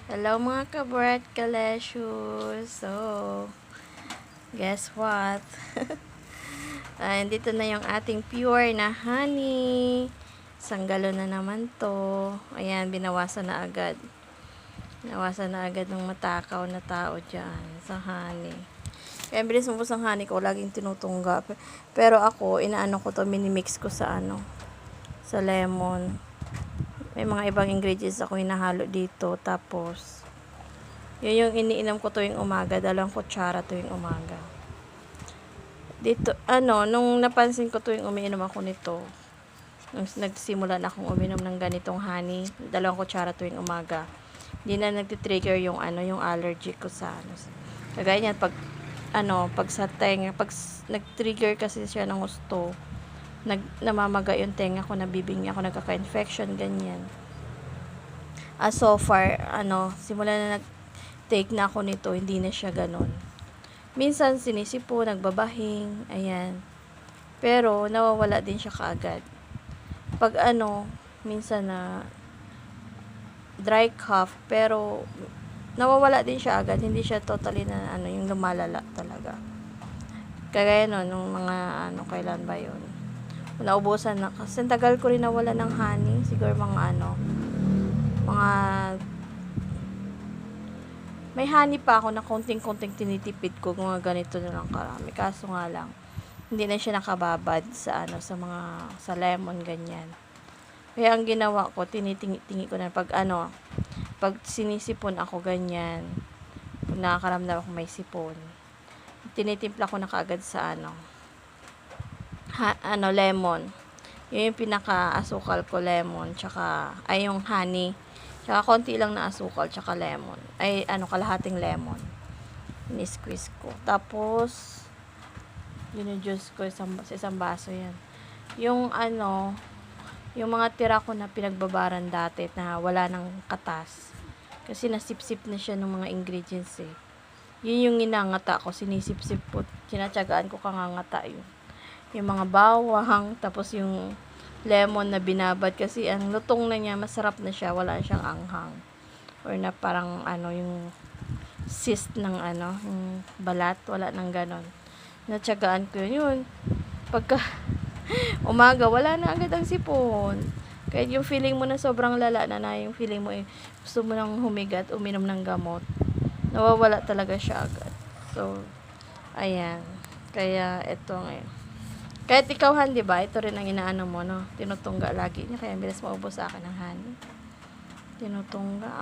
Hello mga kabrat kalesyo. So, guess what? Dito na yung ating pure na honey. Isang galon na naman to. Ayan, binawasan na agad. Binawasan na agad ng matakaw na tao dyan sa honey. Kaya bilis mo sa honey ko, laging tinutungga. Pero ako, inaano ko to, minimix ko sa sa lemon. May mga ibang ingredients ako hinahalo dito. Tapos, yun yung iniinom ko tuwing umaga. 2 kutsara tuwing umaga. Dito, nung napansin ko tuwing umiinom ako nito, nung nagsimula na akong uminom ng ganitong honey, 2 kutsara tuwing umaga, hindi na nagtitrigger yung yung allergy ko sa Kagaya niyan, pag sa tenga, pag nag-trigger kasi siya ng gusto, namamaga yung tenga ko, nabibing ako, nagkaka-infection, ganyan. So far, simula na nag-take na ako nito, hindi na siya ganon. Minsan, sinisipo, nagbabahing, ayan. Pero, nawawala din siya kaagad. Pag minsan na dry cough, pero, nawawala din siya agad, hindi siya totally na, yung lumalala talaga. Kagaya nung mga, kailan ba yun? Naubusan na, kasi tagal ko rin nawala ng honey, siguro mga may honey pa ako na konting-konting tinitipid ko, mga ganito na lang karami. Kaso nga lang, hindi na siya nakababad sa sa lemon, ganyan. Kaya ang ginawa ko, tinitingi ko na pag sinisipon ako, ganyan, pag nakakaramdam ako may sipon, tinitimpla ko na kaagad sa lemon. Yun yung pinaka-asukal ko, lemon, tsaka, yung honey. Tsaka konti lang na asukal, tsaka lemon. Kalahating lemon. Ini-squeeze ko. Tapos, juice ko sa isang baso yan. Yung yung mga tira ko na pinagbabaran dati na wala ng katas. Kasi nasip-sip na siya ng mga ingredients eh. Yun yung ginangata ko, sinisip-sip po. Tinatsagaan ko kangangata yun. Yung mga bawang, tapos yung lemon na binabad kasi ang lutong na niya, masarap na siya, wala siyang anghang. Or na parang yung cyst ng yung balat, wala nang ganon. Natsagaan ko yun. Pagka umaga, wala na agad ang sipon. Kahit yung feeling mo na sobrang lala na yung feeling mo gusto mo nang humigat, uminom ng gamot, nawawala talaga siya agad. So, ayan. Kaya, ito ngayon. Kahit ikaw, di ba? Ito rin ang inaano mo, no? Tinutungga lagi niya. Kaya bilis maubos sa akin ng honey. Tinutungga.